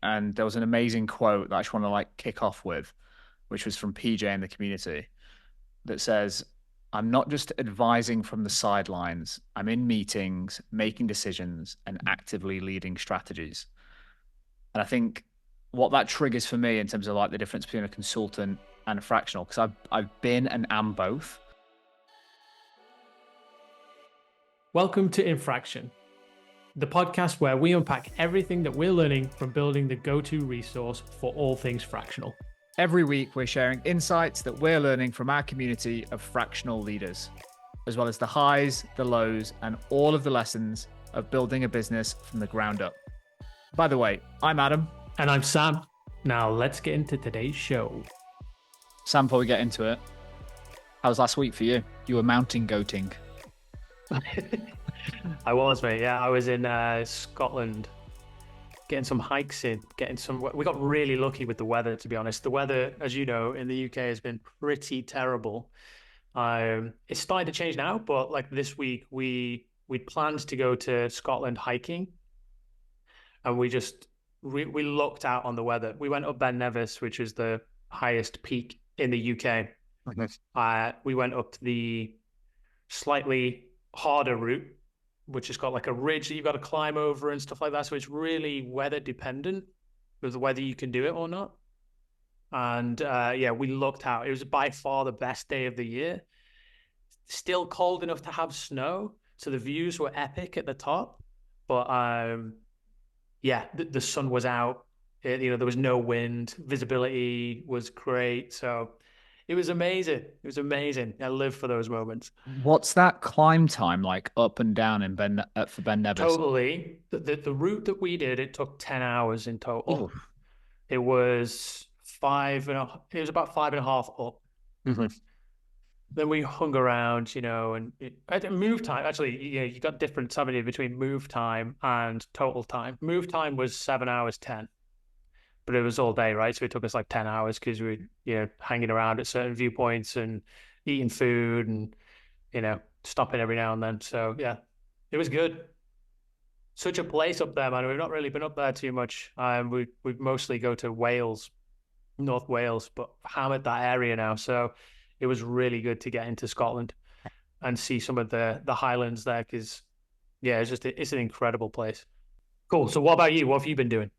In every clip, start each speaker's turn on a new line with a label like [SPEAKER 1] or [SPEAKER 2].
[SPEAKER 1] and there was an amazing quote that I just want to like kick off with, which was from PJ in the community that says, "I'm not just advising from the sidelines. I'm in meetings, making decisions, and actively leading strategies." And I think what that triggers for me in terms of like the difference between a consultant and a fractional, because I've been and am both.
[SPEAKER 2] Welcome to Infraction, the podcast where we unpack everything that we're learning from building the go-to resource for all things fractional.
[SPEAKER 1] Every week, we're sharing insights that we're learning from our community of fractional leaders, as well as the highs, the lows, and all of the lessons of building a business from the ground up. By the way, I'm Adam.
[SPEAKER 2] And I'm Sam. Now let's get into today's show.
[SPEAKER 1] Sam, before we get into it, how was last week for you? You were mountain goating.
[SPEAKER 2] I was, mate. Yeah, I was in Scotland getting some hikes in, we got really lucky with the weather, to be honest. The weather, as you know, in the UK has been pretty terrible. It's starting to change now, but like this week we planned to go to Scotland hiking, and we looked out on the weather. We went up Ben Nevis, which is the highest peak in the UK.
[SPEAKER 1] Nice.
[SPEAKER 2] We went up to the slightly harder route, which has got like a ridge that you've got to climb over and stuff like that. So it's really weather dependent with whether you can do it or not. And we looked out. It was by far the best day of the year. Still cold enough to have snow, so the views were epic at the top. But the sun was out. There was no wind. Visibility was great. So it was amazing. It was amazing. I live for those moments.
[SPEAKER 1] What's that climb time like up and down in for Ben Nevis?
[SPEAKER 2] Totally. The route that we did, it took 10 hours in total.
[SPEAKER 1] Ooh.
[SPEAKER 2] It was about 5.5 up.
[SPEAKER 1] Mm-hmm.
[SPEAKER 2] Then we hung around, and at move time, actually, you got different something between move time and total time. Move time was 7 hours 10. But it was all day, right? So it took us like 10 hours because we were, hanging around at certain viewpoints and eating food and, stopping every now and then. So yeah, it was good. Such a place up there, man. We've not really been up there too much. We mostly go to Wales, North Wales, but hammered that area now. So it was really good to get into Scotland and see some of the Highlands there because, yeah, it's an incredible place. Cool. So what about you? What have you been doing?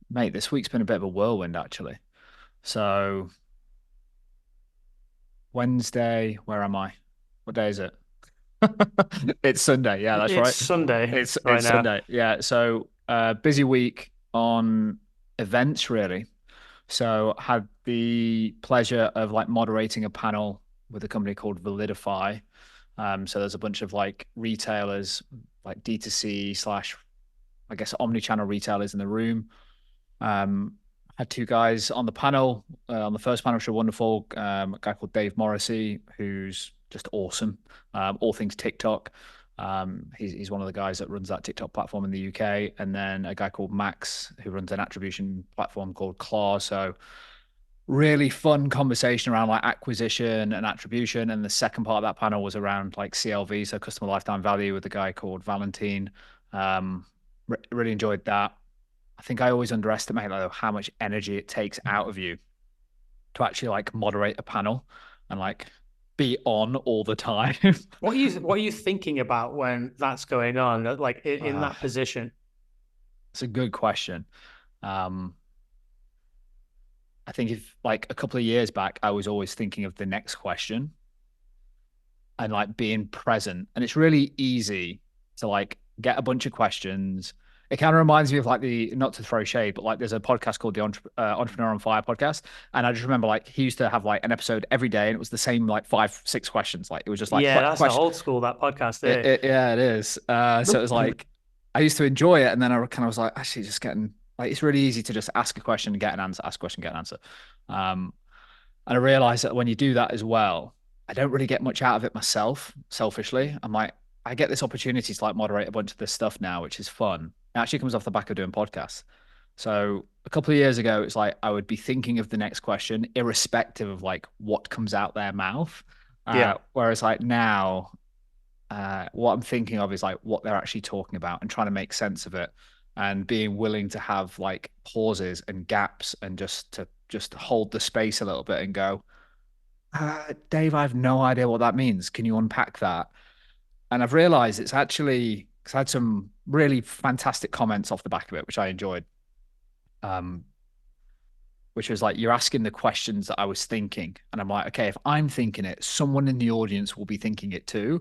[SPEAKER 1] Mate, this week's been a bit of a whirlwind, actually. So, Wednesday, where am I? What day is it? It's Sunday. Yeah, that's right.
[SPEAKER 2] It's Sunday
[SPEAKER 1] It's
[SPEAKER 2] right now.
[SPEAKER 1] Sunday. Yeah. So, busy week on events, really. So, had the pleasure of like moderating a panel with a company called Validify. So there's a bunch of like retailers, like D2C slash, I guess, omni-channel retailers in the room. Had two guys on the panel. On the first panel, which were wonderful. A guy called Dave Morrissey, who's just awesome. All things TikTok. He's one of the guys that runs that TikTok platform in the UK. And then a guy called Max, who runs an attribution platform called Claw. So really fun conversation around like acquisition and attribution. And the second part of that panel was around like CLV, so customer lifetime value, with a guy called Valentine. Really enjoyed that. I think I always underestimate like how much energy it takes out of you to actually like moderate a panel and like be on all the time.
[SPEAKER 2] What are you thinking about when that's going on? Like in that position?
[SPEAKER 1] It's a good question. I think if like a couple of years back, I was always thinking of the next question and like being present. And it's really easy to like get a bunch of questions. It kind of reminds me of like not to throw shade, but like there's a podcast called the Entrepreneur on Fire podcast. And I just remember like he used to have like an episode every day and it was the same like 5, 6 questions. Like it was just like,
[SPEAKER 2] yeah, that's old school, that podcast there.
[SPEAKER 1] Yeah, it is. So it was like, I used to enjoy it. And then I kind of was like, actually just getting like, it's really easy to just ask a question and get an answer, ask a question, get an answer. And I realized that when you do that as well, I don't really get much out of it myself, selfishly. I'm like, I get this opportunity to like moderate a bunch of this stuff now, which is fun. It actually comes off the back of doing podcasts. So a couple of years ago, it's like I would be thinking of the next question, irrespective of like what comes out their mouth.
[SPEAKER 2] Yeah.
[SPEAKER 1] Whereas like now, what I'm thinking of is like what they're actually talking about and trying to make sense of it. and being willing to have like pauses and gaps and just hold the space a little bit and go, Dave, I have no idea what that means. Can you unpack that? And I've realized it's actually, because I had some really fantastic comments off the back of it, which I enjoyed. Um, which was like, you're asking the questions that I was thinking. And I'm like, okay, if I'm thinking it, someone in the audience will be thinking it too.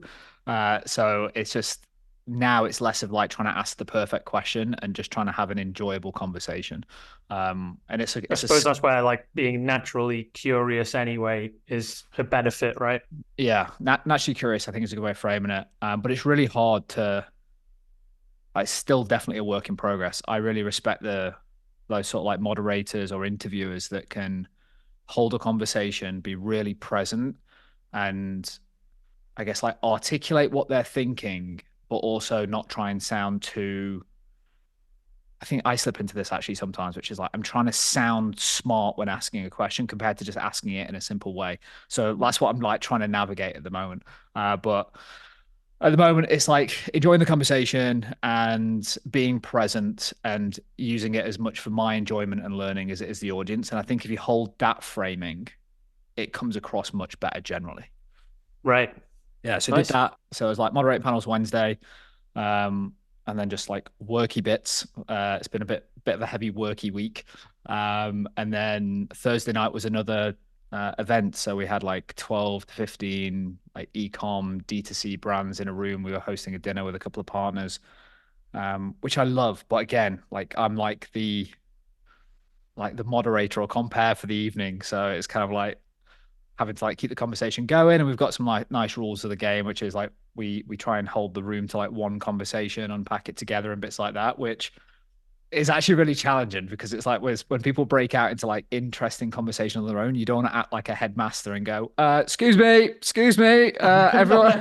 [SPEAKER 1] So it's just now it's less of like trying to ask the perfect question and just trying to have an enjoyable conversation. And
[SPEAKER 2] I suppose that's where like being naturally curious anyway is a benefit, right?
[SPEAKER 1] yeah, naturally curious, I think is a good way of framing it. But it's really hard to, it's still definitely a work in progress. I really respect those sort of like moderators or interviewers that can hold a conversation, be really present, and I guess like articulate what they're thinking, but also not try and sound too. I think I slip into this actually sometimes, which is like I'm trying to sound smart when asking a question compared to just asking it in a simple way. So that's what I'm like trying to navigate at the moment. But at the moment, it's like enjoying the conversation and being present and using it as much for my enjoyment and learning as it is the audience. And I think if you hold that framing, it comes across much better generally.
[SPEAKER 2] Right.
[SPEAKER 1] Yeah, so I did
[SPEAKER 2] Nice.
[SPEAKER 1] that. So it was like moderate panels Wednesday, um, and then just like worky bits. It's been a bit of a heavy worky week. And then Thursday night was another event. So we had like 12 to 15 like e-com D2C brands in a room. We were hosting a dinner with a couple of partners, which I love. But again, like I'm like the moderator or compare for the evening. So it's kind of like having to like keep the conversation going. And we've got some like nice rules of the game, which is like we try and hold the room to like one conversation, unpack it together and bits like that, which is actually really challenging because it's like when people break out into like interesting conversation on their own, you don't want to act like a headmaster and go, excuse me, everyone.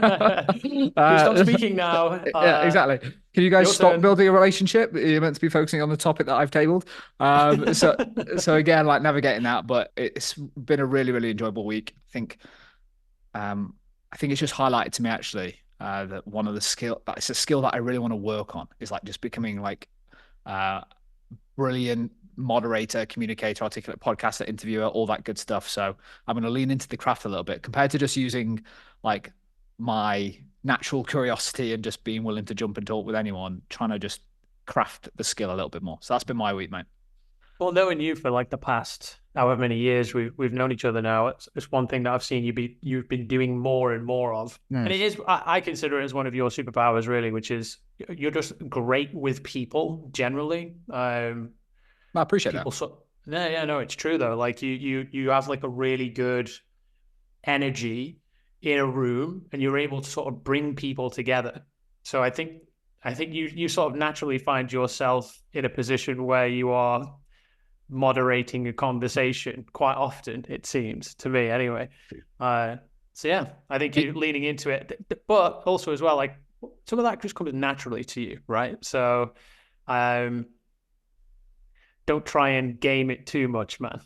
[SPEAKER 2] Can you stop
[SPEAKER 1] uh,
[SPEAKER 2] speaking now?
[SPEAKER 1] yeah, exactly. Can you guys
[SPEAKER 2] Your
[SPEAKER 1] stop
[SPEAKER 2] turn.
[SPEAKER 1] building a relationship? You're meant to be focusing on the topic that I've tabled. So again, like navigating that, but it's been a really, really enjoyable week. Um, I think it's just highlighted to me actually that one of the skill that it's a skill that I really want to work on is like just becoming like uh, brilliant moderator, communicator, articulate podcaster, interviewer, all that good stuff. So I'm going to lean into the craft a little bit compared to just using like my natural curiosity and just being willing to jump and talk with anyone, trying to just craft the skill a little bit more. So that's been my week, mate.
[SPEAKER 2] Well, knowing you for like the past however many years we've known each other now, it's one thing that I've seen you've been doing more and more of, and
[SPEAKER 1] Mm.
[SPEAKER 2] it is I consider it as one of your superpowers really, which is you're just great with people generally.
[SPEAKER 1] I appreciate that.
[SPEAKER 2] People so yeah, no, it's true though. Like you have like a really good energy in a room, and you're able to sort of bring people together. So I think you sort of naturally find yourself in a position where you are moderating a conversation quite often, it seems to me anyway. Uh, so yeah, I think you're leaning into it, but also as well, like some of that just comes naturally to you, right? So um, don't try and game it too much, man.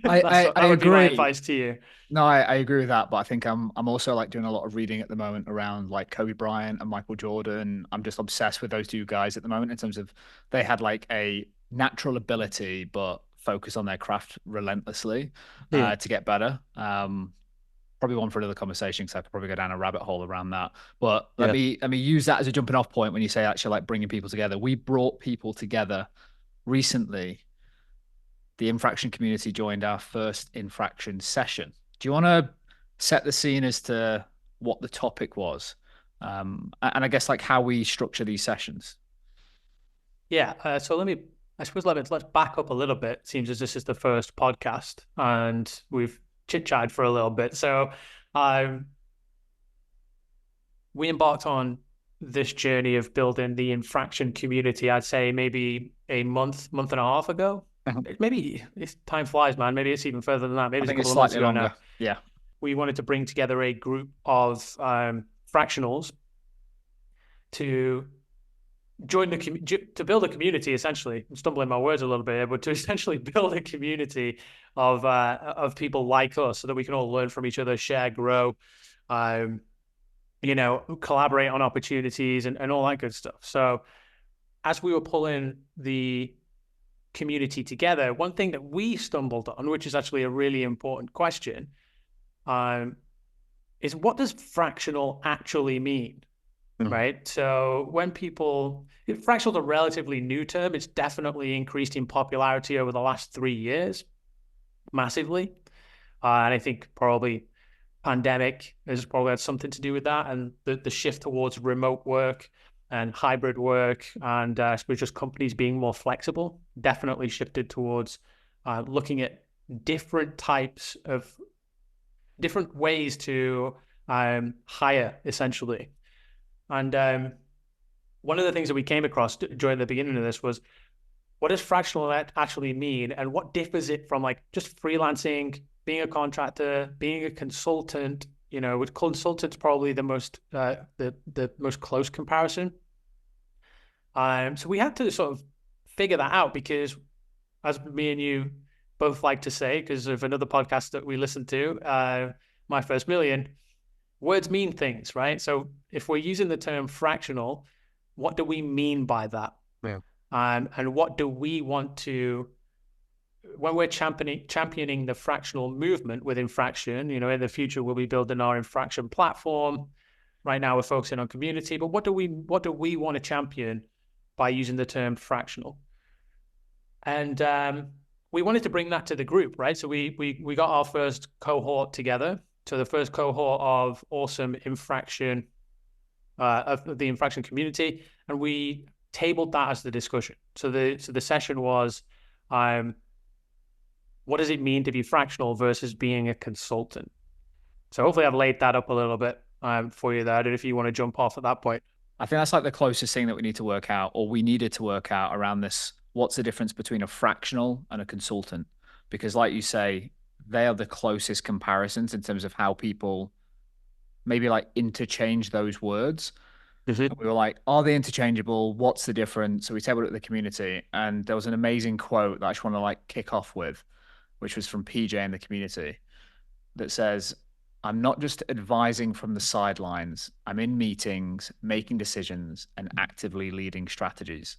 [SPEAKER 1] I
[SPEAKER 2] That would be my
[SPEAKER 1] agree.
[SPEAKER 2] advice to you.
[SPEAKER 1] No, I agree with that, but I think I'm also like doing a lot of reading at the moment around like Kobe Bryant and Michael Jordan. I'm just obsessed with those two guys at the moment in terms of they had like a natural ability, but focus on their craft relentlessly
[SPEAKER 2] Yeah,
[SPEAKER 1] to get better. Probably one for another conversation because I could probably go down a rabbit hole around that. But
[SPEAKER 2] yeah,
[SPEAKER 1] let me use that as a jumping off point when you say actually like bringing people together. We brought people together recently. The infraction community joined our first infraction session. Do you want to set the scene as to what the topic was? And I guess like how we structure these sessions.
[SPEAKER 2] yeah. So I suppose let's back up a little bit. It seems as this is the first podcast, and we've chit chatted for a little bit. So, um, we embarked on this journey of building the infraction community, I'd say maybe a month and a half ago.
[SPEAKER 1] Mhm.
[SPEAKER 2] Maybe it's time flies, man. Maybe it's even further than that. Maybe
[SPEAKER 1] I
[SPEAKER 2] it's a
[SPEAKER 1] think it's
[SPEAKER 2] couple of months
[SPEAKER 1] slightly
[SPEAKER 2] ago
[SPEAKER 1] longer.
[SPEAKER 2] now.
[SPEAKER 1] Yeah.
[SPEAKER 2] We wanted to bring together a group of fractionals to join to build a community. Essentially, I'm stumbling my words a little bit here, but to essentially build a community of people like us, so that we can all learn from each other, share, grow. Um, Collaborate on opportunities and all that good stuff. So as we were pulling the community together, one thing that we stumbled on, which is actually a really important question, is what does fractional actually mean? Right. So when fractional is a relatively new term. It's definitely increased in popularity over the last 3 years, massively. And I think probably pandemic has probably had something to do with that. And the shift towards remote work and hybrid work, and I suppose just companies being more flexible, definitely shifted towards looking at different ways to hire, essentially. And one of the things that we came across during the beginning of this was, what does fractional actually mean, and what differs it from like just freelancing, being a contractor, being a consultant? With consultants probably the most close comparison. So we had to sort of figure that out, because as me and you both like to say, because of another podcast that we listened to, My First Million, words mean things, right? So if we're using the term fractional, what do we mean by that?
[SPEAKER 3] Yeah.
[SPEAKER 2] And what do we want to, when we're championing the fractional movement with Infraction, in the future we'll be building our Infraction platform. Right now we're focusing on community, but what do we want to champion by using the term fractional? And we wanted to bring that to the group, right? So we got our first cohort together. So the first cohort of awesome Infraction, of the Infraction community, and we tabled that as the discussion. So the session was, what does it mean to be fractional versus being a consultant? So hopefully I've laid that up a little bit for you there. I don't know if you want to jump off at that point.
[SPEAKER 1] I think that's like the closest thing that we need to work out, or we needed to work out around this. What's the difference between a fractional and a consultant? Because like you say, they are the closest comparisons in terms of how people maybe like interchange those words. And we were like, are they interchangeable? What's the difference? So we tabled it with the community, and there was an amazing quote that I just want to like kick off with, which was from PJ in the community, that says, I'm not just advising from the sidelines. I'm in meetings, making decisions, and actively leading strategies.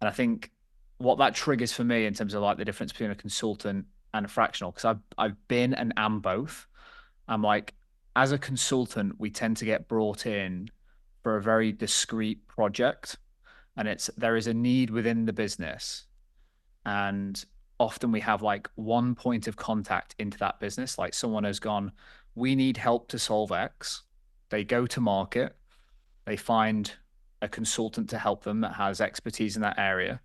[SPEAKER 1] And I think what that triggers for me in terms of like the difference between a consultant and a fractional, because I've been and am both. I'm like, as a consultant, we tend to get brought in for a very discrete project, and there is a need within the business, and often we have like one point of contact into that business. Like someone has gone, we need help to solve X. They go to market, they find a consultant to help them that has expertise in that area,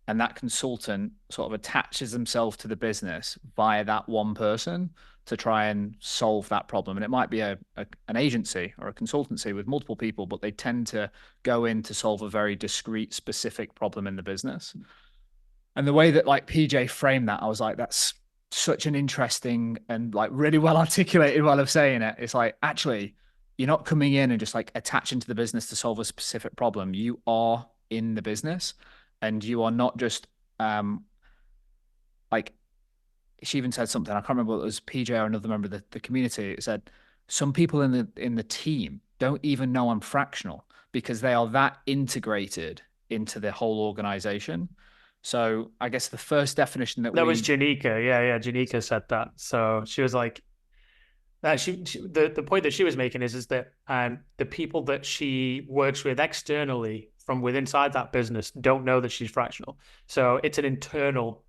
[SPEAKER 1] and that consultant sort of attaches themselves to the business via that one person to try and solve that problem. And it might be an agency or a consultancy with multiple people, but they tend to go in to solve a very discrete, specific problem in the business. And the way that like PJ framed that, I was like, that's such an interesting and like really well articulated way of saying it. It's like, actually, you're not coming in and just like attaching to the business to solve a specific problem. You are in the business, and you are not just like, she even said something, I can't remember what it was, PJ or another member of the community. It said, some people in the team don't even know I'm fractional because they are that integrated into the whole organization. So I guess the first definition that
[SPEAKER 2] was Janika. Yeah. Janika said that. So she was like, the point that she was making is that the people that she works with externally from inside that business don't know that she's fractional. So it's an internal,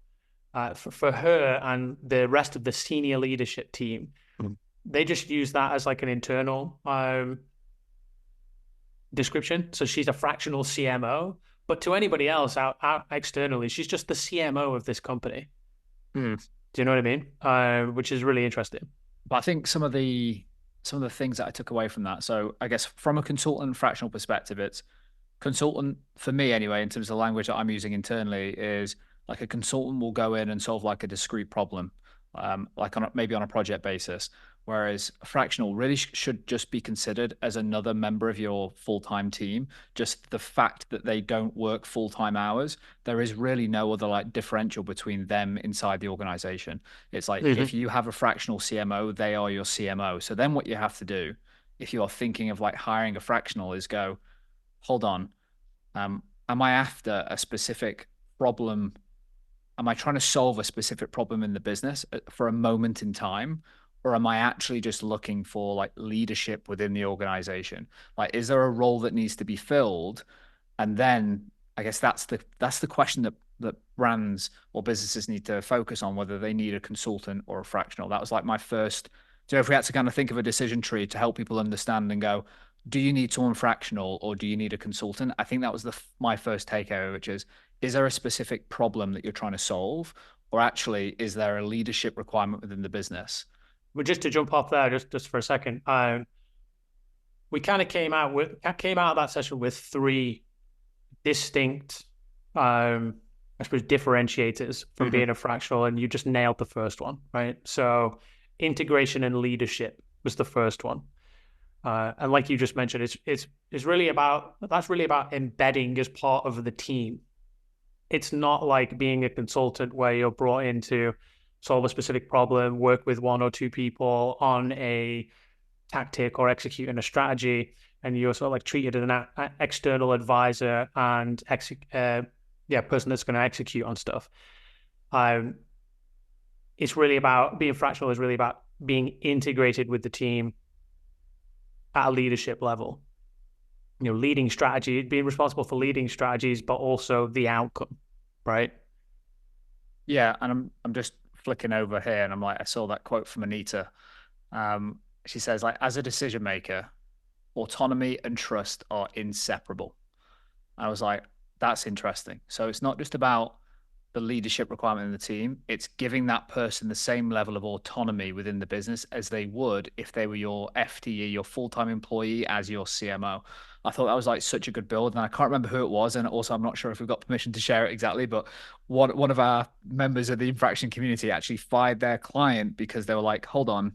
[SPEAKER 2] for her and the rest of the senior leadership team. They just use that as like an internal description. So she's a fractional CMO. But to anybody else out externally, she's just the CMO of this company. Do you know what I mean? Which is really interesting.
[SPEAKER 1] But I think some of the things that I took away from that. So I guess from a consultant fractional perspective, it's consultant for me anyway, in terms of the language that I'm using internally, is like a consultant will go in and solve like a discrete problem, like maybe on a project basis. Whereas fractional really should just be considered as another member of your full-time team. Just the fact that they don't work full-time hours, there is really no other like differential between them inside the organization. It's like if you have a fractional CMO, they are your CMO. So then what you have to do, if you are thinking of like hiring a fractional, is go, hold on, am I after a specific problem? Am I trying to solve a specific problem in the business for a moment in time? Or am I actually just looking for like leadership within the organization? Like, is there a role that needs to be filled? And then I guess that's the question that brands or businesses need to focus on, whether they need a consultant or a fractional. That was like my first. So if we had to kind of think of a decision tree to help people understand and go, do you need someone fractional or do you need a consultant? I think that was my first takeaway, which is there a specific problem that you're trying to solve, or actually is there a leadership requirement within the business?
[SPEAKER 2] But just to jump off there, just for a second, we kind of came out of that session with three distinct, I suppose, differentiators from
[SPEAKER 1] Mm-hmm.
[SPEAKER 2] being a fractional, and you just nailed the first one, right? So integration and leadership was the first one. And like you just mentioned, it's really about embedding as part of the team. It's not like being a consultant where you're brought in to solve a specific problem, work with one or two people on a tactic or executing a strategy, and you're sort of like treated as an external advisor and person that's going to execute on stuff. Um, it's really about being fractional is really about being integrated with the team at a leadership level. Leading strategy, being responsible for leading strategies, but also the outcome, right?
[SPEAKER 1] Yeah, and I'm just flicking over here, and I'm like, I saw that quote from Anita. She says, like, as a decision maker, autonomy and trust are inseparable. I was like, that's interesting. So it's not just about the leadership requirement in the team, it's giving that person the same level of autonomy within the business as they would if they were your FTE, your full-time employee, as your CMO. I thought that was like such a good build, and I can't remember who it was, and also I'm not sure if we've got permission to share it exactly, but one of our members of the Infraction community actually fired their client because they were like, hold on,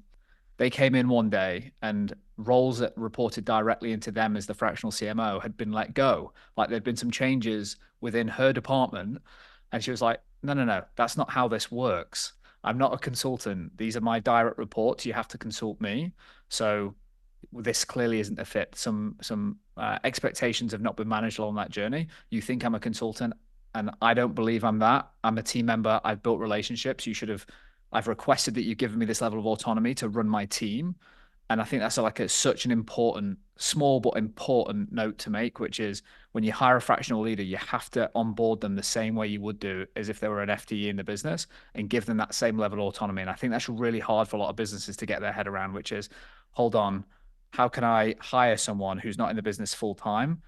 [SPEAKER 1] they came in one day and roles that reported directly into them as the fractional CMO had been let go. Like there'd been some changes within her department. And she was like, no, no, no, that's not how this works. I'm not a consultant. These are my direct reports. You have to consult me. So this clearly isn't a fit. Some expectations have not been managed along that journey. You think I'm a consultant, and I don't believe I'm that. I'm a team member. I've built relationships. I've requested that you've given me this level of autonomy to run my team. And I think that's such an important, small but important note to make, which is when you hire a fractional leader, you have to onboard them the same way you would do as if they were an FTE in the business and give them that same level of autonomy. And I think that's really hard for a lot of businesses to get their head around, which is, hold on, how can I hire someone who's not in the business full time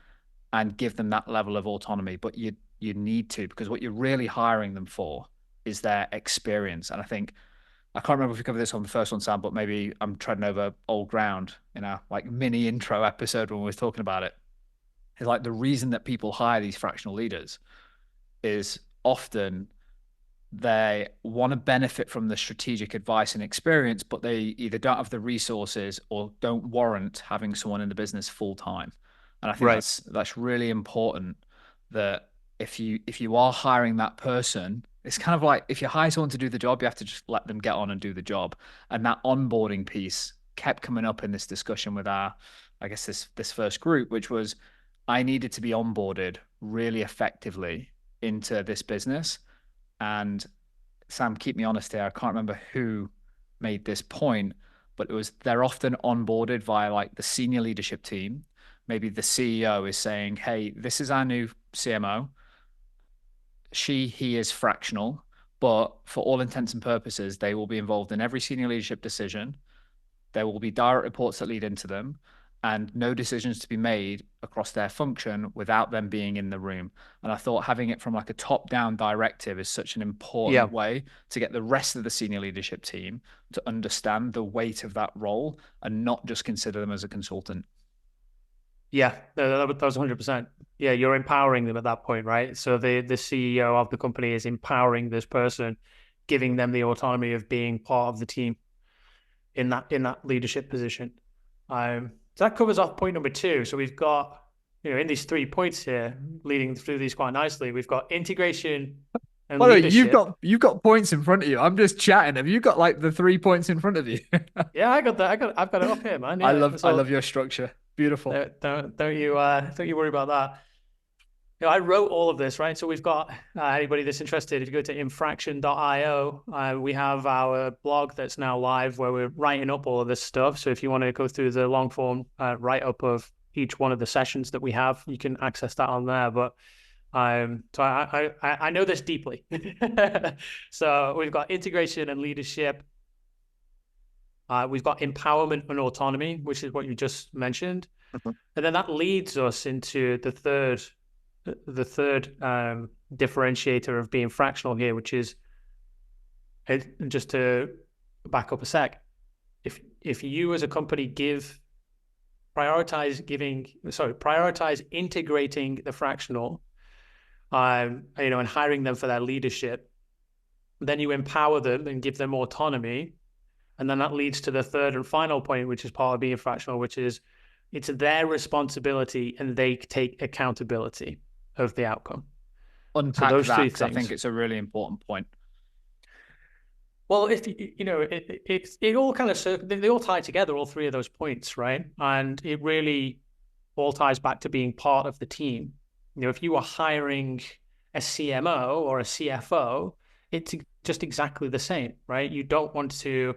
[SPEAKER 1] and give them that level of autonomy? But you need to, because what you're really hiring them for is their experience. And I can't remember if we covered this on the first one, Sam, but maybe I'm treading over old ground in our like mini intro episode when we were talking about it. It's like the reason that people hire these fractional leaders is often they want to benefit from the strategic advice and experience, but they either don't have the resources or don't warrant having someone in the business full time. And I think
[SPEAKER 2] Right.
[SPEAKER 1] that's really important that if you are hiring that person, it's kind of like if you hire someone to do the job, you have to just let them get on and do the job. And that onboarding piece kept coming up in this discussion with I guess this first group, which was I needed to be onboarded really effectively into this business. And Sam, keep me honest here. I can't remember who made this point, but it was they're often onboarded via like the senior leadership team. Maybe the CEO is saying, "Hey, this is our new CMO. He is fractional, but for all intents and purposes, they will be involved in every senior leadership decision. There will be direct reports that lead into them, and no decisions to be made across their function without them being in the room." And I thought having it from like a top-down directive is such an important
[SPEAKER 2] Yeah.
[SPEAKER 1] way to get the rest of the senior leadership team to understand the weight of that role and not just consider them as a consultant.
[SPEAKER 2] Yeah, that was 100%. Yeah, you're empowering them at that point, right? So the CEO of the company is empowering this person, giving them the autonomy of being part of the team in that leadership position. So that covers off point number two. So we've got, in these 3 points here, leading through these quite nicely, we've got integration and
[SPEAKER 1] By the way, you've
[SPEAKER 2] leadership.
[SPEAKER 1] got you've got points in front of you. I'm just chatting. Have you got like the 3 points in front of you?
[SPEAKER 2] Yeah, I got that. I've got it up here, man.
[SPEAKER 1] I
[SPEAKER 2] Yeah.
[SPEAKER 1] love I love
[SPEAKER 2] So
[SPEAKER 1] your structure. Beautiful.
[SPEAKER 2] don't you worry about that. I wrote all of this, right? So we've got anybody that's interested, if you go to infraction.io, we have our blog that's now live where we're writing up all of this stuff. So if you want to go through the long form write up of each one of the sessions that we have, you can access that on there. But so I know this deeply. So we've got integration and leadership. We've got empowerment and autonomy, which is what you just mentioned.
[SPEAKER 1] Mhm.
[SPEAKER 2] And then that leads us into the third differentiator of being fractional here, which is, just to back up a sec, if you as a company prioritize integrating the fractional, and hiring them for their leadership, then you empower them and give them autonomy. And then that leads to the third and final point, which is part of being fractional, which is it's their responsibility and they take accountability of the outcome. So
[SPEAKER 1] Unpack
[SPEAKER 2] those
[SPEAKER 1] that
[SPEAKER 2] three
[SPEAKER 1] because I think
[SPEAKER 2] things.
[SPEAKER 1] it's a really important point.
[SPEAKER 2] Well, if it all kind of they all tie together, all three of those points, right? And it really all ties back to being part of the team. If you are hiring a CMO or a CFO, it's just exactly the same, right? You don't want to.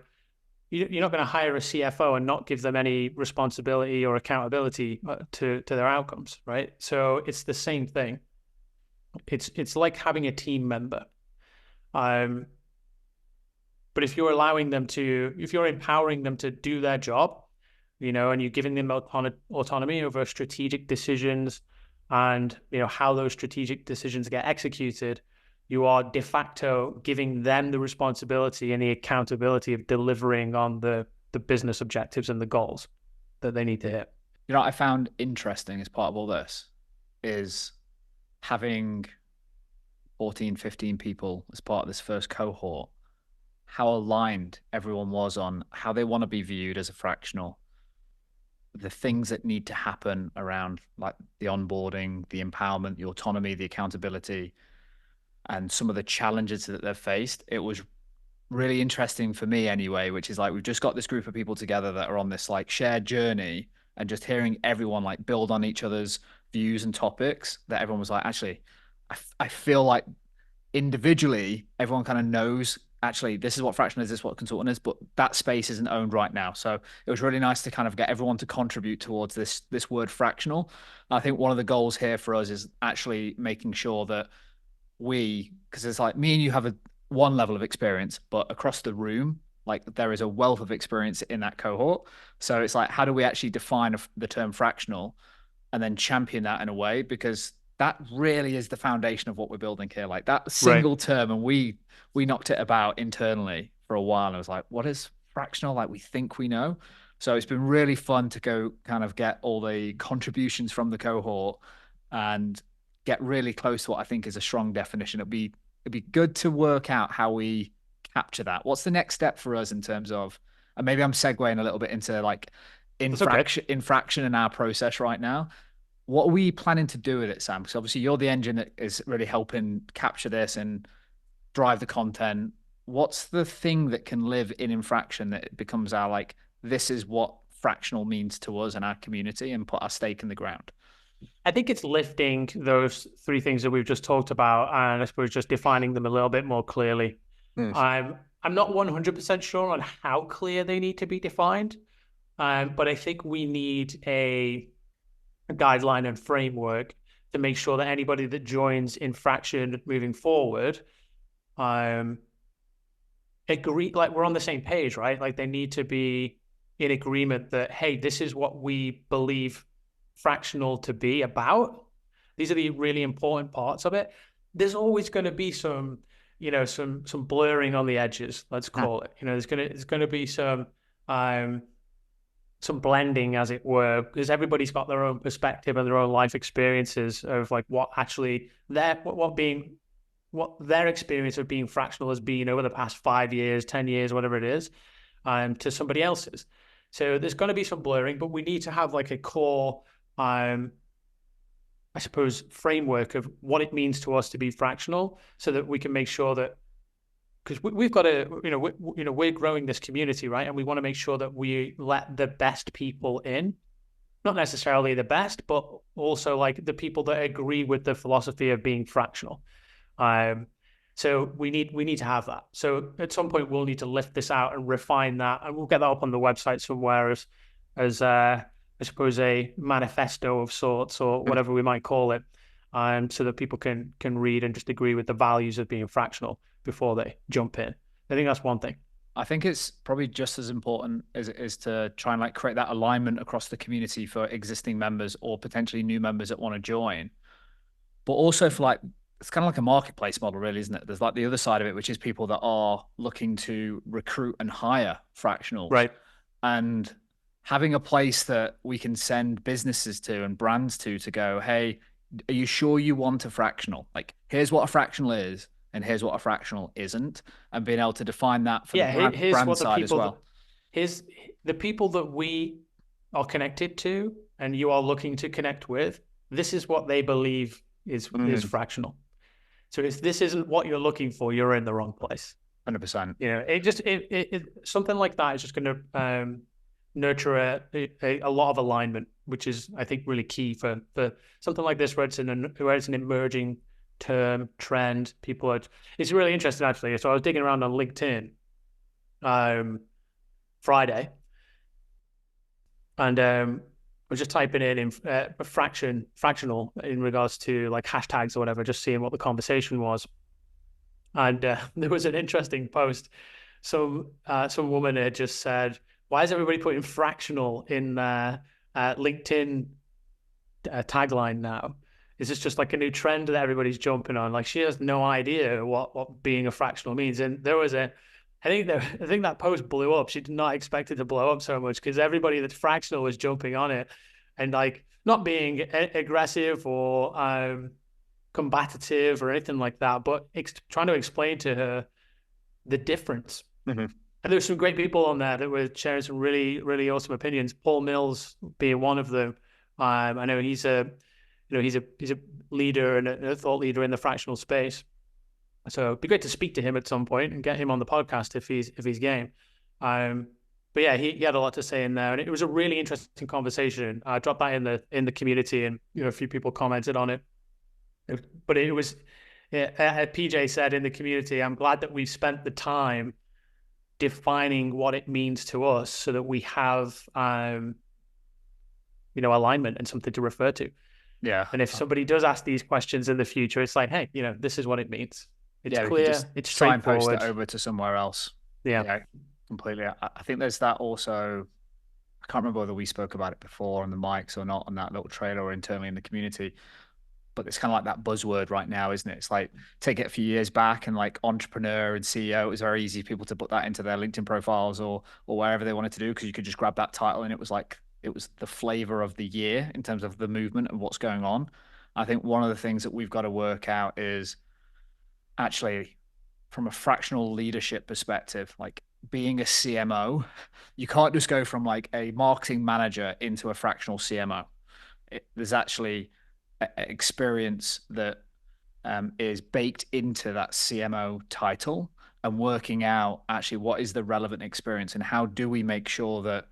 [SPEAKER 2] You're not going to hire a CFO and not give them any responsibility or accountability to their outcomes, right? So it's the same thing. It's like having a team member. But if you're empowering them to do their job, and you're giving them autonomy over strategic decisions and, how those strategic decisions get executed, you are de facto giving them the responsibility and the accountability of delivering on the business objectives and the goals that they need to hit.
[SPEAKER 1] What I found interesting as part of all this is having 14, 15 people as part of this first cohort, how aligned everyone was on how they want to be viewed as a fractional, the things that need to happen around like the onboarding, the empowerment, the autonomy, the accountability, and some of the challenges that they've faced. It was really interesting for me anyway, which is like we've just got this group of people together that are on this like shared journey, and just hearing everyone like build on each other's views and topics, that everyone was like, actually, I feel like individually everyone kind of knows actually this is what fractional is, this is what consultant is, but that space isn't owned right now. So it was really nice to kind of get everyone to contribute towards this word fractional. I think one of the goals here for us is actually making sure that because it's like me and you have one level of experience, but across the room, like there is a wealth of experience in that cohort. So it's like, how do we actually define the term fractional and then champion that in a way? Because that really is the foundation of what we're building here. Like that
[SPEAKER 2] Right.
[SPEAKER 1] single term, and we knocked it about internally for a while. And I was like, what is fractional? Like we think we know. So it's been really fun to go kind of get all the contributions from the cohort and get really close to what I think is a strong definition. It'd be good to work out how we capture that. What's the next step for us in terms of, and maybe I'm segueing a little bit into like
[SPEAKER 2] That's okay.
[SPEAKER 1] infraction in our process right now. What are we planning to do with it, Sam? Because obviously you're the engine that is really helping capture this and drive the content. What's the thing that can live in infraction that it becomes our like, this is what fractional means to us and our community, and put our stake in the ground?
[SPEAKER 2] I think it's lifting those three things that we've just talked about, and I suppose just defining them a little bit more clearly.
[SPEAKER 1] Yes.
[SPEAKER 2] I'm not 100% sure on how clear they need to be defined, but I think we need a guideline and framework to make sure that anybody that joins Infraction moving forward agree, like we're on the same page, right? Like they need to be in agreement that, hey, this is what we believe fractional to be about. These are the really important parts of it. There's always going to be some, some blurring on the edges, let's call it. There's going to be some blending, as it were, because everybody's got their own perspective and their own life experiences of like what actually what their experience of being fractional has been over the past 5 years, 10 years, whatever it is, to somebody else's. So there's going to be some blurring, but we need to have like a core, I suppose, framework of what it means to us to be fractional, so that we can make sure that, because we've got to, we're growing this community, right? And we want to make sure that we let the best people in. not necessarily the best, but also like the people that agree with the philosophy of being fractional. Um, so we need to have that. So at some point we'll need to lift this out and refine that, and we'll get that up on the website somewhere as I suppose a manifesto of sorts or whatever we might call it, so that people can read and just agree with the values of being fractional before they jump in. I think that's one thing.
[SPEAKER 1] I think it's probably just as important as it is to try and like create that alignment across the community for existing members or potentially new members that want to join. But also for like, it's kind of like a marketplace model, really, isn't it? There's like the other side of it, which is people that are looking to recruit and hire fractionals,
[SPEAKER 2] Right.
[SPEAKER 1] and having a place that we can send businesses to and brands to go, hey, are you sure you want a fractional? Like, here's what a fractional is, and here's what a fractional isn't, and being able to define that for the
[SPEAKER 2] Yeah, here's
[SPEAKER 1] brand
[SPEAKER 2] what
[SPEAKER 1] side as well.
[SPEAKER 2] here's the people that we are connected to and you are looking to connect with. This is what they believe is fractional. So if this isn't what you're looking for, you're in the wrong place.
[SPEAKER 1] 100%.
[SPEAKER 2] You know, something like that is just going to nurture a lot of alignment, which is, I think, really key for something like this, where it's an emerging term trend. It's really interesting, actually. So I was digging around on LinkedIn Friday, and I was just typing in fractional in regards to like hashtags or whatever, just seeing what the conversation was. And there was an interesting post. Some woman had just said, "Why is everybody putting fractional in their LinkedIn tagline now? Is this just like a new trend that everybody's jumping on?" Like, she has no idea what being a fractional means. And there was I think that post blew up. She did not expect it to blow up so much because everybody that's fractional was jumping on it and like not being aggressive or combative or anything like that, but trying to explain to her the difference.
[SPEAKER 1] Mm-hmm.
[SPEAKER 2] And there's some great people on there that were sharing some really, really awesome opinions. Paul Mills being one of them. I know he's a leader and a thought leader in the fractional space. So it'd be great to speak to him at some point and get him on the podcast if he's game. But yeah, he had a lot to say in there, and it was a really interesting conversation. I dropped that in the community, and a few people commented on it. But it was, PJ said in the community, "I'm glad that we've spent the time defining what it means to us, so that we have alignment and something to refer to."
[SPEAKER 1] Yeah.
[SPEAKER 2] And if somebody does ask these questions in the future, it's like, hey, this is what it means. It's clear, it's straightforward.
[SPEAKER 1] Signpost it over to somewhere else.
[SPEAKER 2] Yeah,
[SPEAKER 1] completely. I think there's that also. I can't remember whether we spoke about it before on the mics or not on that little trailer or internally in the community, but it's kind of like that buzzword right now, isn't it? It's like, take it a few years back and like entrepreneur and CEO, it was very easy for people to put that into their LinkedIn profiles or wherever they wanted to do, because you could just grab that title and it was the flavor of the year in terms of the movement and what's going on. I think one of the things that we've got to work out is actually, from a fractional leadership perspective, like being a CMO, you can't just go from like a marketing manager into a fractional CMO. There's actually experience that is baked into that CMO title, and working out actually what is the relevant experience and how do we make sure that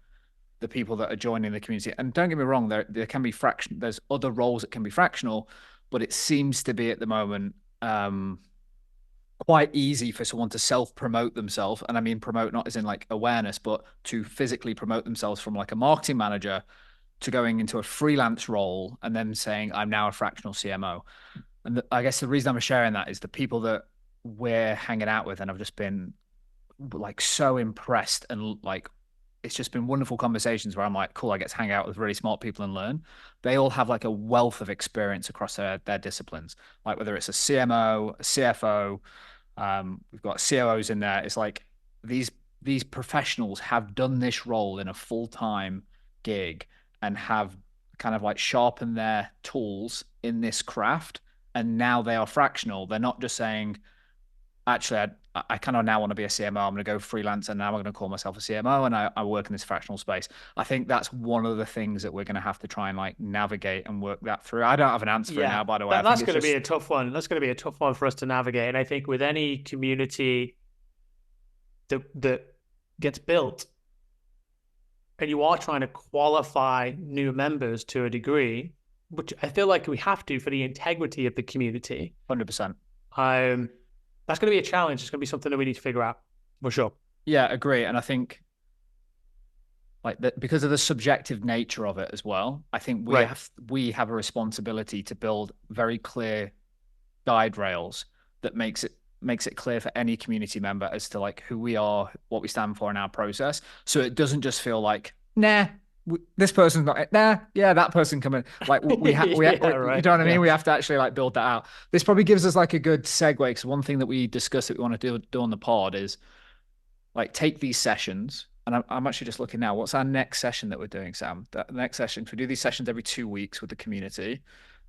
[SPEAKER 1] the people that are joining the community, and don't get me wrong, there can be there's other roles that can be fractional, but it seems to be at the moment quite easy for someone to self-promote themselves. And I mean promote not as in like awareness, but to physically promote themselves from like a marketing manager to going into a freelance role and then saying, I'm now a fractional CMO. And I guess the reason I'm sharing that is the people that we're hanging out with, and I've just been like so impressed, and like it's just been wonderful conversations where I'm like, cool, I get to hang out with really smart people and learn. They all have like a wealth of experience across their disciplines, like whether it's a CMO, a CFO, we've got COOs in there. It's like these professionals have done this role in a full-time gig and have kind of like sharpened their tools in this craft, and now they are fractional. They're not just saying, actually, I kind of now want to be a CMO. I'm going to go freelance and now I'm going to call myself a CMO and I work in this fractional space. I think that's one of the things that we're going to have to try and like navigate and work that through. I don't have an answer for it now, by the way.
[SPEAKER 2] That's going to be a tough one. That's going to be a tough one for us to navigate. And I think with any community that gets built, and you are trying to qualify new members to a degree, which I feel like we have to for the integrity of the community.
[SPEAKER 1] 100%.
[SPEAKER 2] That's going to be a challenge. It's going to be something that we need to figure out for sure.
[SPEAKER 1] Yeah, agree. And I think because of the subjective nature of it as well, I think
[SPEAKER 2] Right.
[SPEAKER 1] we have a responsibility to build very clear guide rails that makes it clear for any community member as to like who we are, what we stand for in our process. So it doesn't just feel like, nah, this person's not, nah, yeah, that person coming. Like
[SPEAKER 2] Yeah,
[SPEAKER 1] you
[SPEAKER 2] right.
[SPEAKER 1] know what I
[SPEAKER 2] Yeah.
[SPEAKER 1] mean? We have to actually like build that out. This probably gives us like a good segue because one thing that we discuss that we want to do on the pod is like take these sessions. And I'm actually just looking now. What's our next session that we're doing, Sam? The next session, we do these sessions every 2 weeks with the community.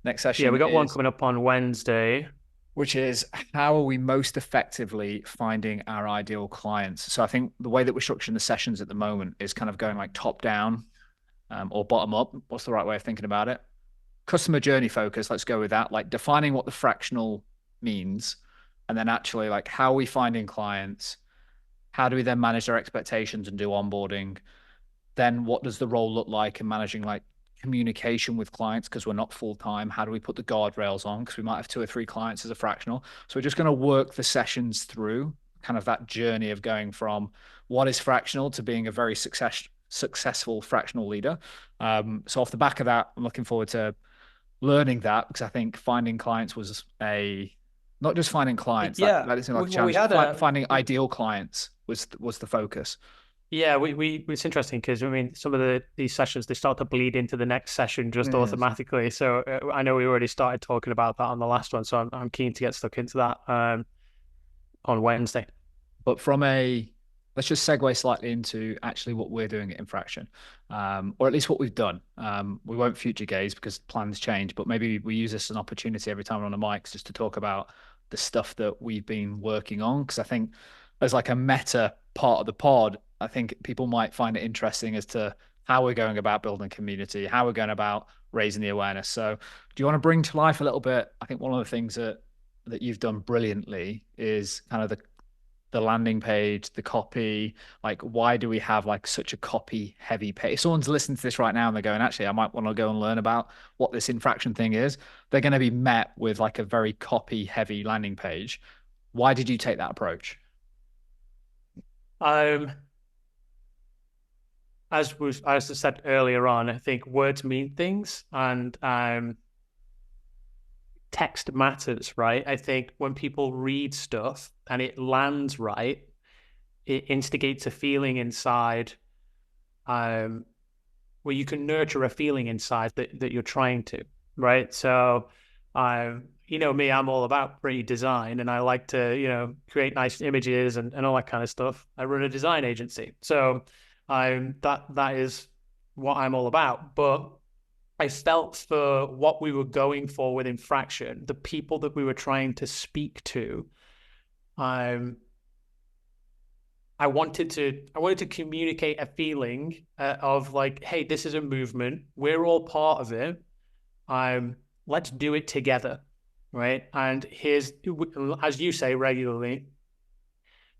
[SPEAKER 1] Next
[SPEAKER 2] Yeah,
[SPEAKER 1] session
[SPEAKER 2] we got one
[SPEAKER 1] is
[SPEAKER 2] coming up on Wednesday.
[SPEAKER 1] which is how are we most effectively finding our ideal clients? So I think the way that we're structuring the sessions at the moment is kind of going like top down or bottom up. What's the right way of thinking about it? Customer journey focus. Let's go with that. Like defining what the fractional means, and then actually like how are we finding clients? How do we then manage their expectations and do onboarding? Then what does the role look like in managing like communication with clients because we're not full time? How do we put the guardrails on? Because we might have 2 or 3 clients as a fractional. So we're just going to work the sessions through kind of that journey of going from what is fractional to being a very successful fractional leader. So off the back of that, I'm looking forward to learning that because I think finding clients was a not just finding clients
[SPEAKER 2] Yeah.
[SPEAKER 1] that didn't seem like a
[SPEAKER 2] Well, we
[SPEAKER 1] challenge.
[SPEAKER 2] had
[SPEAKER 1] Finding ideal clients was the focus.
[SPEAKER 2] yeah, we it's interesting because I mean some of these sessions they start to bleed into the next session just
[SPEAKER 1] Yes.
[SPEAKER 2] automatically. So I know we already started talking about that on the last one, so I'm keen to get stuck into that on Wednesday.
[SPEAKER 1] But let's just segue slightly into actually what we're doing at Infraction, or at least what we've done. We won't future gaze because plans change, but maybe we use this as an opportunity every time we're on the mics just to talk about the stuff that we've been working on. Because I think as like a meta part of the pod, I think people might find it interesting as to how we're going about building community, how we're going about raising the awareness. So, do you want to bring to life a little bit? I think one of the things that you've done brilliantly is kind of the landing page, the copy, like why do we have like such a copy heavy page? If someone's listening to this right now and they're going, actually, I might want to go and learn about what this infraction thing is, they're going to be met with like a very copy heavy landing page. Why did you take that approach?
[SPEAKER 2] Um, as I said earlier on, I think words mean things, and text matters, right? I think when people read stuff and it lands right, it instigates a feeling inside, um, where you can nurture a feeling inside that you're trying to, right? So, you know me, I'm all about pretty design, and I like to, create nice images and all that kind of stuff. I run a design agency, so that is what I'm all about. But I felt for what we were going for with Infraction, the people that we were trying to speak to, um, I wanted to communicate a feeling of like, hey, this is a movement. We're all part of it. Let's do it together, right? And here's, as you say regularly,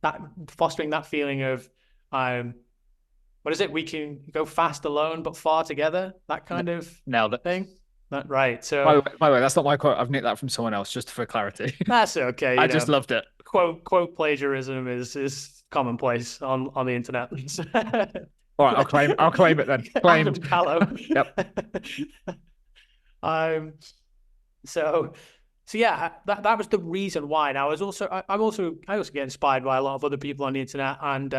[SPEAKER 2] that fostering that feeling of, what is it? We can go fast alone, but far together. That kind of
[SPEAKER 1] Nailed it.
[SPEAKER 2] thing. Right.
[SPEAKER 1] By
[SPEAKER 2] So
[SPEAKER 1] the way, that's not my quote. I've nicked that from someone else, just for clarity.
[SPEAKER 2] that's okay.
[SPEAKER 1] I just loved it.
[SPEAKER 2] Quote plagiarism is commonplace on the internet.
[SPEAKER 1] All right, I'll claim it then.
[SPEAKER 2] Adam
[SPEAKER 1] Claimed.
[SPEAKER 2] Callow.
[SPEAKER 1] Yep.
[SPEAKER 2] um. So yeah, that was the reason why. Now I also get inspired by a lot of other people on the internet, and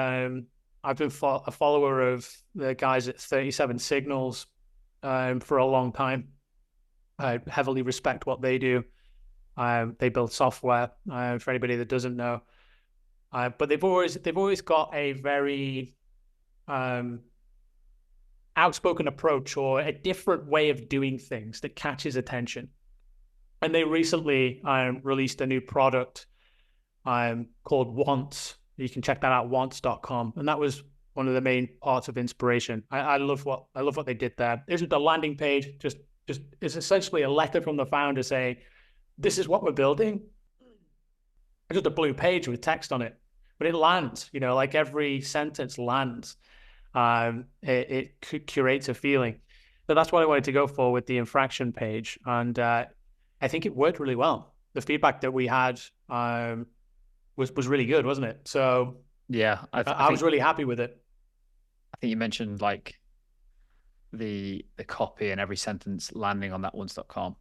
[SPEAKER 2] I've been a follower of the guys at 37 Signals for a long time. I heavily respect what they do. They build software, for anybody that doesn't know. But they've always got a very outspoken approach or a different way of doing things that catches attention. And they recently released a new product called Wants. You can check that out, wants.com. And that was one of the main parts of inspiration. I love what they did there. This is the landing page. Just it's essentially a letter from the founder saying, this is what we're building. Just a blue page with text on it. But it lands, like every sentence lands. it curates a feeling. But that's what I wanted to go for with the infraction page, and I think it worked really well. The feedback that we had was really good, wasn't it? So
[SPEAKER 1] Yeah, I
[SPEAKER 2] I was
[SPEAKER 1] think
[SPEAKER 2] really happy with it.
[SPEAKER 1] you mentioned like the copy and every sentence landing on that once.com.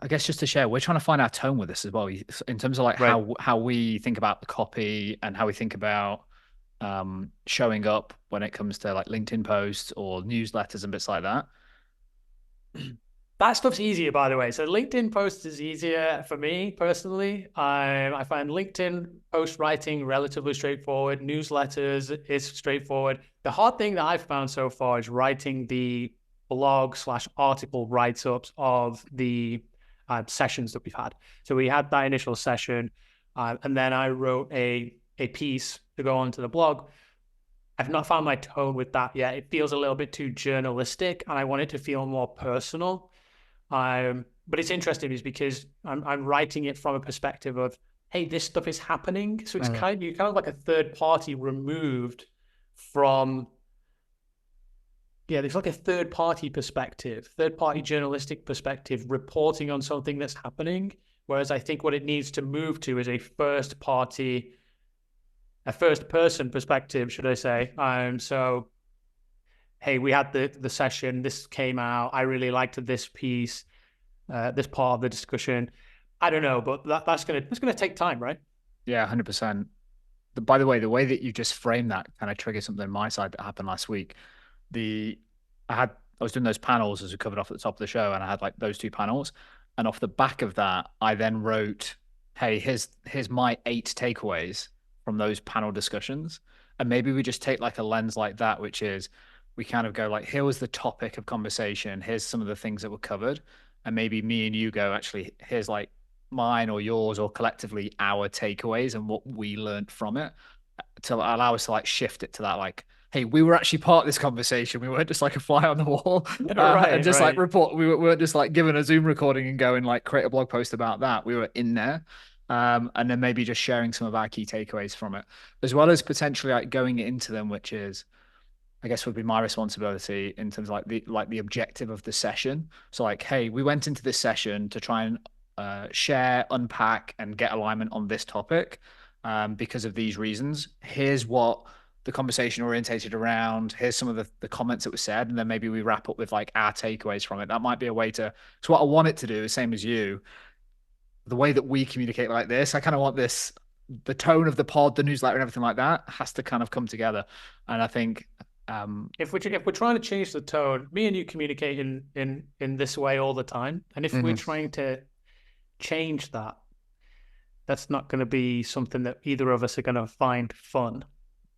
[SPEAKER 1] I guess just to share, we're trying to find our tone with this as well, in terms of like
[SPEAKER 2] Right.
[SPEAKER 1] how we think about the copy and how we think about showing up when it comes to like LinkedIn posts or newsletters and bits like that.
[SPEAKER 2] That stuff's easier, by the way. So LinkedIn posts is easier for me personally. I find LinkedIn post writing relatively straightforward. Newsletters is straightforward. The hard thing that I've found so far is writing the blog/article write-ups of the sessions that we've had. So we had that initial session, and then I wrote a piece to go onto the blog. I've not found my tone with that yet. It feels a little bit too journalistic, and I want it to feel more personal. But it's interesting is because I'm writing it from a perspective of, hey, this stuff is happening. So it's you're kind of like a third party removed from, yeah, there's like a third party perspective, third party journalistic perspective reporting on something that's happening. Whereas I think what it needs to move to is a first person perspective, should I say. So hey, we had the session, this came out, I really liked this piece, this part of the discussion. I don't know, but that's gonna take time, right?
[SPEAKER 1] Yeah, 100%. By the way, the way that you just framed that kind of triggered something on my side that happened last week. The I was doing those panels as we covered off at the top of the show, and I had like those two panels. And off the back of that, I then wrote, "Hey, here's my 8 takeaways from those panel discussions." And maybe we just take like a lens like that, which is we kind of go like, here was the topic of conversation, here's some of the things that were covered, and maybe me and you go, actually, here's like mine or yours or collectively our takeaways and what we learned from it, to allow us to like shift it to that like, hey, we were actually part of this conversation. We weren't just like a fly on the wall, and
[SPEAKER 2] Right,
[SPEAKER 1] just like
[SPEAKER 2] right.
[SPEAKER 1] report. We weren't just like given a Zoom recording and going like create a blog post about that. We were in there, and then maybe just sharing some of our key takeaways from it, as well as potentially like going into them, which is, I guess, would be my responsibility in terms of like the objective of the session. So like, hey, we went into this session to try and share, unpack, and get alignment on this topic because of these reasons. Here's what the conversation orientated around. Here's some of the comments that were said, and then maybe we wrap up with like our takeaways from it. That might be a way to. So what I want it to do, same as you, the way that we communicate like this, I kind of want this, the tone of the pod, the newsletter, and everything like that has to kind of come together. And I think
[SPEAKER 2] If we're trying to change the tone, me and you communicate in this way all the time, and if we're
[SPEAKER 1] Mhm.
[SPEAKER 2] trying to change that, that's not going to be something that either of us are going to find fun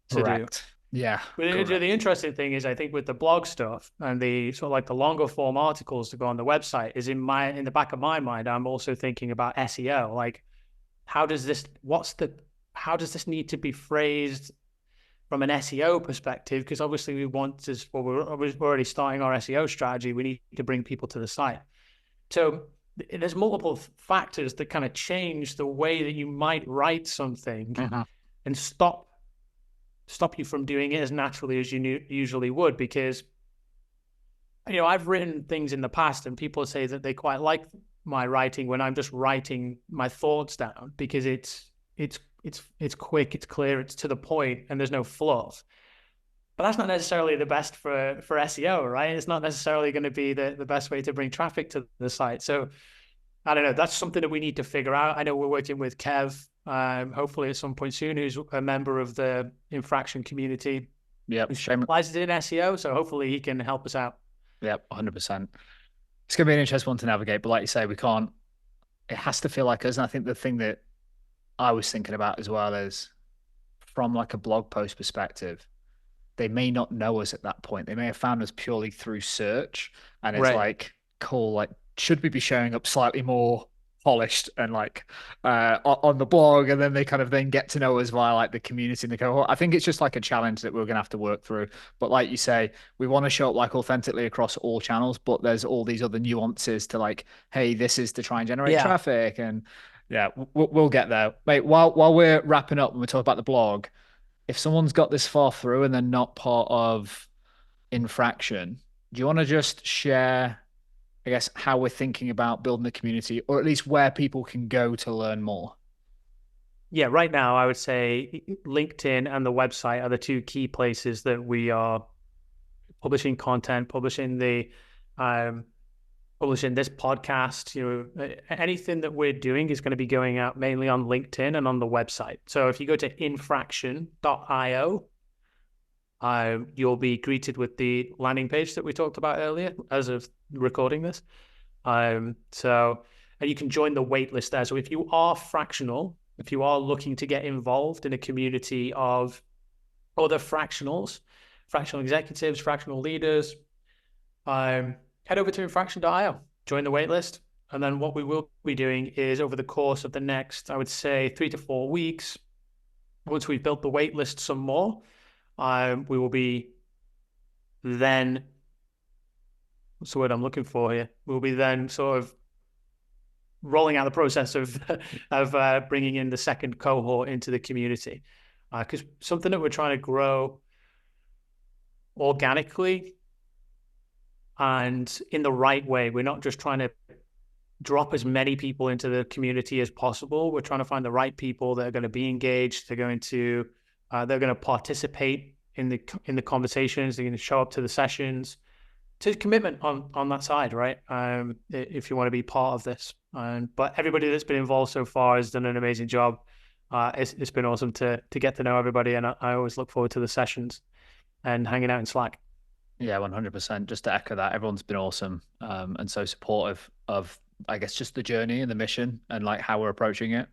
[SPEAKER 2] to do.
[SPEAKER 1] Correct. Yeah,
[SPEAKER 2] But the
[SPEAKER 1] correct.
[SPEAKER 2] interesting thing is, I think with the blog stuff and the sort of like the longer form articles to go on the website is in the back of my mind, I'm also thinking about SEO. Like, how does this? How does this need to be phrased from an SEO perspective? Because obviously we want to. Well, we're already starting our SEO strategy. We need to bring people to the site. So there's multiple factors that kind of change the way that you might write something
[SPEAKER 1] Mhm.
[SPEAKER 2] and stop you from doing it as naturally as you usually would. Because I've written things in the past, and people say that they quite like my writing when I'm just writing my thoughts down because it's quick, it's clear, it's to the point, and there's no fluff. But that's not necessarily the best for SEO, right? It's not necessarily going to be the best way to bring traffic to the site. So I don't know. That's something that we need to figure out. I know we're working with Kev, hopefully at some point soon, who's a member of the Infraction community, who
[SPEAKER 1] Yep. Shame.
[SPEAKER 2] specializes in SEO. So hopefully he can help us out.
[SPEAKER 1] Yep. 100%. It's gonna be an interesting one to navigate, but like you say, we can't. It has to feel like us. And I think the thing that I was thinking about as well is from like a blog post perspective, they may not know us at that point. They may have found us purely through search, and it's
[SPEAKER 2] Right.
[SPEAKER 1] like, cool, like, should we be showing up slightly more polished and like on the blog, and then they kind of then get to know us via like the community and the cohort. I think it's just like a challenge that we're gonna have to work through. But like you say, we want to show up like authentically across all channels, but there's all these other nuances to like, hey, this is to try and generate
[SPEAKER 2] Yeah.
[SPEAKER 1] traffic, and yeah, we'll get there, mate. While we're wrapping up and we talk about the blog, if someone's got this far through and they're not part of Infraction, do you want to just share, I guess, how we're thinking about building the community, or at least where people can go to learn more?
[SPEAKER 2] Yeah, right now I would say LinkedIn and the website are the two key places that we are publishing content, um, publishing this podcast. Anything that we're doing is going to be going out mainly on LinkedIn and on the website. So if you go to infraction.io, you'll be greeted with the landing page that we talked about earlier as of recording this. And you can join the waitlist there. So if you are fractional, if you are looking to get involved in a community of other fractionals, fractional executives, fractional leaders, head over to infraction.io, join the waitlist. And then what we will be doing is over the course of the next, I would say, 3 to 4 weeks, once we've built the waitlist some more, we will be then, what's the word I'm looking for here? We'll be then sort of rolling out the process of bringing in the second cohort into the community, because something that we're trying to grow organically and in the right way. We're not just trying to drop as many people into the community as possible. We're trying to find the right people that are going to be engaged. They're going to participate in the conversations. They're going to show up to the sessions. To commitment on that side, right? If you want to be part of this, but everybody that's been involved so far has done an amazing job. It's been awesome to get to know everybody, and I always look forward to the sessions and hanging out in Slack.
[SPEAKER 1] Yeah, 100%. Just to echo that, everyone's been awesome, and so supportive of, I guess, just the journey and the mission and like how we're approaching it.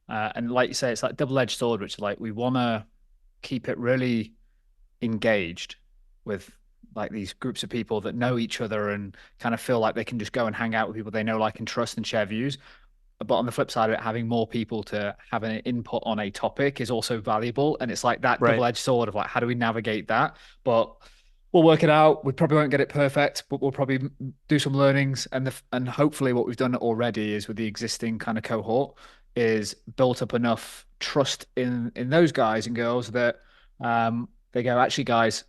[SPEAKER 1] And like you say, it's like double-edged sword, which is like we want to keep it really engaged with like these groups of people that know each other and kind of feel like they can just go and hang out with people they know, like, and trust and share views. But on the flip side of it, having more people to have an input on a topic is also valuable. And it's like that
[SPEAKER 2] Right.
[SPEAKER 1] double-edged sword of like, how do we navigate that? But we'll work it out. We probably won't get it perfect, but we'll probably do some learnings. And hopefully what we've done already is with the existing kind of cohort is built up enough trust in those guys and girls that they go, actually, guys,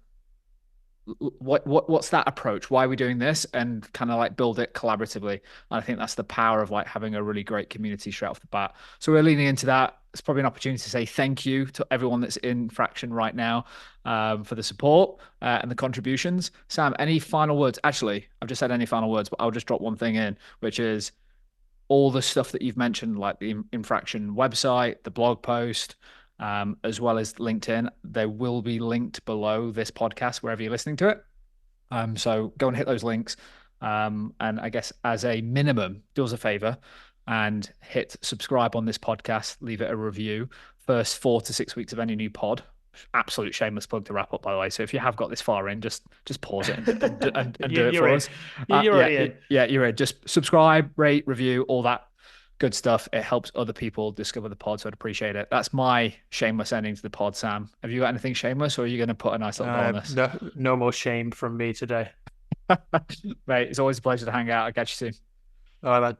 [SPEAKER 1] what's that approach? Why are we doing this? And kind of like build it collaboratively. And I think that's the power of like having a really great community straight off the bat. So we're leaning into that. It's probably an opportunity to say thank you to everyone that's in Fraction right now, for the support and the contributions. Sam, any final words? Actually, I've just said any final words, but I'll just drop one thing in, which is all the stuff that you've mentioned, like the Infraction website, the blog post, as well as LinkedIn. They will be linked below this podcast, wherever you're listening to it. So go and hit those links. And I guess as a minimum, do us a favor and hit subscribe on this podcast, leave it a review. First 4 to 6 weeks of any new pod. Absolute shameless plug to wrap up, by the way. So if you have got this far in, just pause it and do it
[SPEAKER 2] You're
[SPEAKER 1] for
[SPEAKER 2] in.
[SPEAKER 1] us.
[SPEAKER 2] You're
[SPEAKER 1] Yeah,
[SPEAKER 2] already in.
[SPEAKER 1] yeah, you're in. Just subscribe, rate, review, all that good stuff. It helps other people discover the pod, so I'd appreciate it. That's my shameless ending to the pod, Sam. Have you got anything shameless, or are you going to put a nice little bow on this?
[SPEAKER 2] No more shame from me today.
[SPEAKER 1] Mate, it's always a pleasure to hang out. I'll catch you soon.
[SPEAKER 2] All right, man.